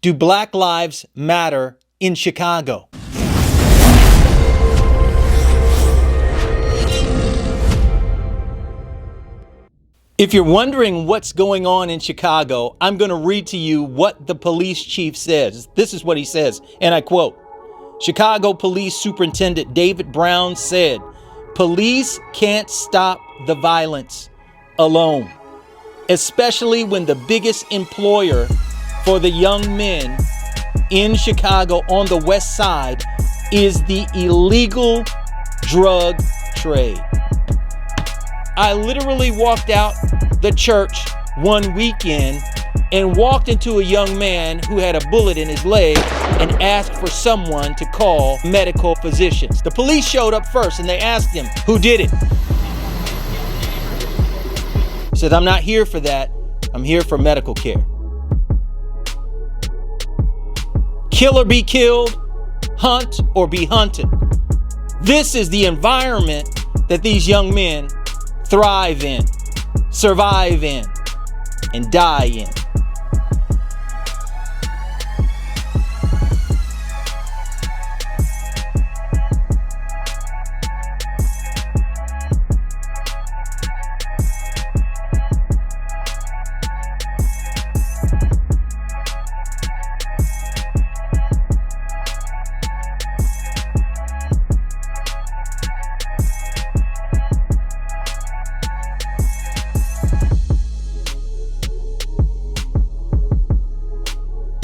Do Black Lives Matter in Chicago? If you're wondering what's going on in Chicago, I'm going to read to you what the police chief says. This is what he says, and I quote, Chicago Police Superintendent David Brown said, "Police can't stop the violence alone, especially when the biggest employer for the young men in Chicago on the west side is the illegal drug trade." I literally walked out the church one weekend and walked into a young man who had a bullet in his leg and asked for someone to call medical physicians. The police showed up first and they asked him, "Who did it?" He said, "I'm not here for that. I'm here for medical care." Kill or be killed, hunt or be hunted. This is the environment that these young men thrive in, survive in, and die in.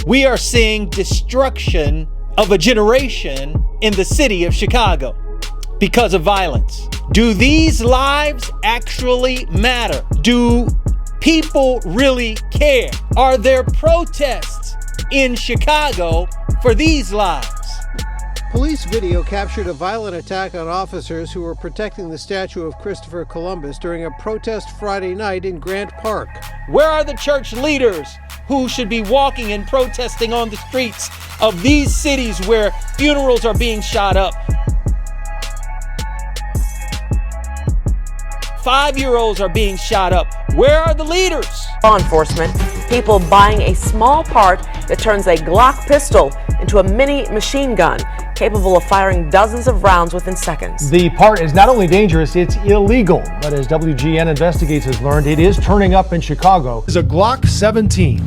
We are seeing destruction of a generation in the city of Chicago because of violence. Do these lives actually matter? Do people really care? Are there protests in Chicago for these lives? Police video captured a violent attack on officers who were protecting the statue of Christopher Columbus during a protest Friday night in Grant Park. Where are the church leaders who should be walking and protesting on the streets of these cities where funerals are being shot up? 5-year-olds are being shot up. Where are the leaders? Law enforcement, people buying a small part that turns a Glock pistol into a mini machine gun capable of firing dozens of rounds within seconds. The part is not only dangerous, it's illegal. But as WGN Investigates has learned, it is turning up in Chicago. It's a Glock 17.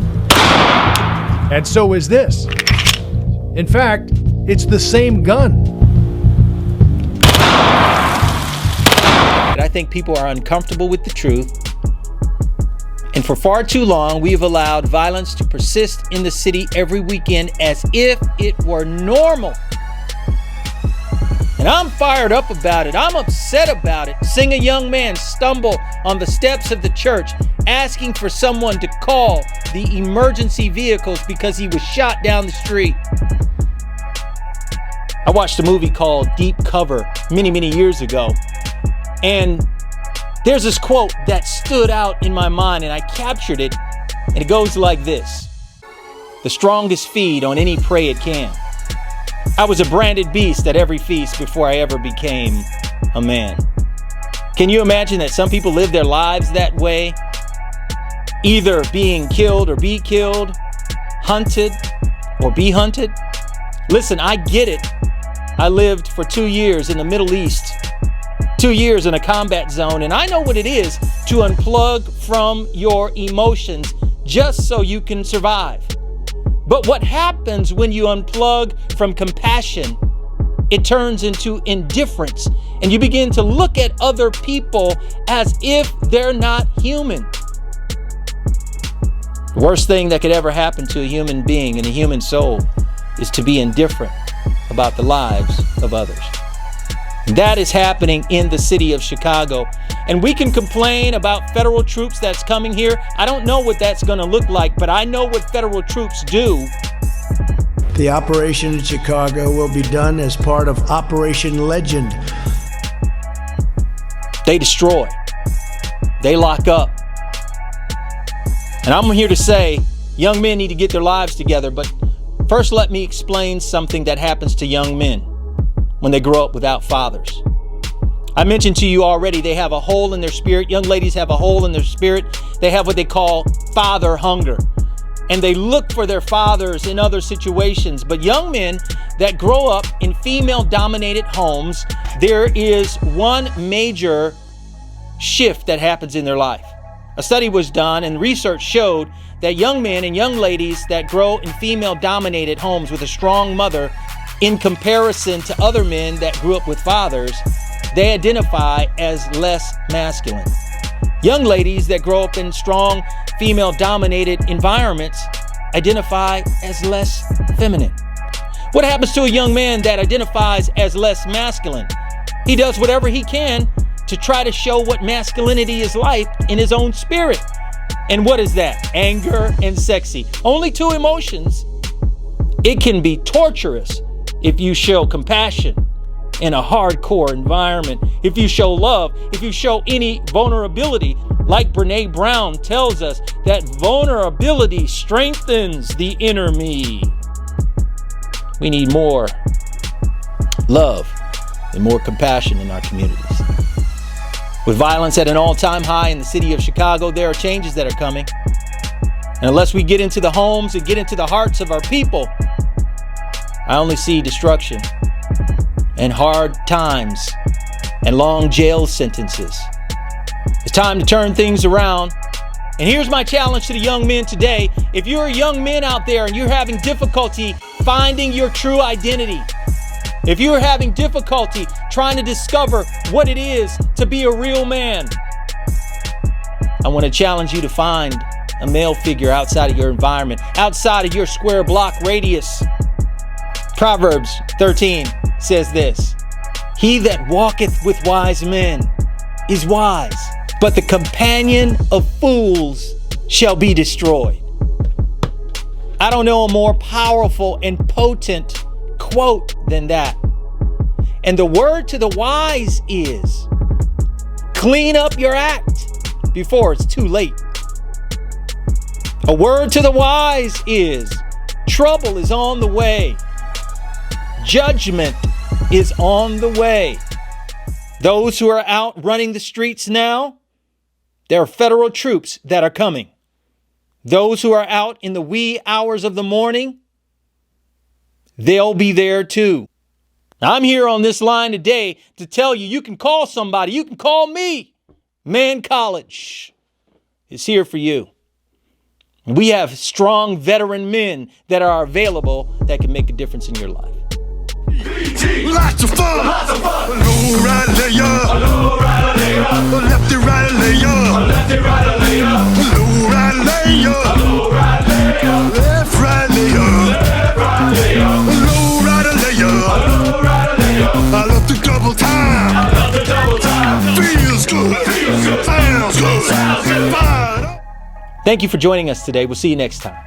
And so is this. In fact, it's the same gun. I think people are uncomfortable with the truth. And for far too long, we've allowed violence to persist in the city every weekend as if it were normal. And I'm fired up about it. I'm upset about it. Seeing a young man stumble on the steps of the church asking for someone to call the emergency vehicles because he was shot down the street. I watched a movie called Deep Cover many years ago. And there's this quote that stood out in my mind and I captured it. And it goes like this: "The strongest feed on any prey it can. I was a branded beast at every feast before I ever became a man." Can you imagine that some people live their lives that way? Either being killed or be killed, hunted or be hunted? Listen, I get it. I lived for 2 years in the Middle East, 2 years in a combat zone, and I know what it is to unplug from your emotions just so you can survive. But what happens when you unplug from compassion? It turns into indifference, and you begin to look at other people as if they're not human. The worst thing that could ever happen to a human being and a human soul is to be indifferent about the lives of others. That is happening in the city of Chicago. And we can complain about federal troops that's coming here. I don't know what that's going to look like, but I know what federal troops do. The operation in Chicago will be done as part of Operation Legend. They destroy. They lock up. And I'm here to say, young men need to get their lives together. But first, let me explain something that happens to young men when they grow up without fathers. I mentioned to you already, they have a hole in their spirit. Young ladies have a hole in their spirit. They have what they call father hunger. and they look for their fathers in other situations. But young men that grow up in female-dominated homes, there is one major shift that happens in their life. A study was done and research showed that young men and young ladies that grow in female-dominated homes with a strong mother, in comparison to other men that grew up with fathers, they identify as less masculine. Young ladies that grow up in strong female-dominated environments identify as less feminine. What happens to a young man that identifies as less masculine? He does whatever he can to try to show what masculinity is like in his own spirit. And what is that? Anger and sexy. Only two emotions. It can be torturous if you show compassion in a hardcore environment, if you show love, if you show any vulnerability. Like Brené Brown tells us, that vulnerability strengthens the inner me. We need more love and more compassion in our communities. With violence at an all-time high in the city of Chicago, there are changes that are coming. And unless we get into the homes and get into the hearts of our people, I only see destruction and hard times and long jail sentences. It's time to turn things around. And here's my challenge to the young men today. If you're a young man out there and you're having difficulty finding your true identity, if you're having difficulty trying to discover what it is to be a real man, I want to challenge you to find a male figure outside of your environment, outside of your square block radius. Proverbs 13 says this: "He that walketh with wise men is wise, but the companion of fools shall be destroyed." I don't know a more powerful and potent quote than that. And the word to the wise is, clean up your act before it's too late. A word to the wise is, trouble is on the way. Judgment is on the way. Those who are out running the streets now, there are federal troops that are coming. Those who are out in the wee hours of the morning, they'll be there too. Now, I'm here on this line today to tell you, you can call somebody. You can call me. Man College is here for you. We have strong veteran men that are available that can make a difference in your life. Lots of fun. Low rider layer. Lefty rider layer. Low rider layer. Left rider layer. Low rider layer. I love the double time. Feels good. Sounds good. Thank you for joining us today. We'll see you next time.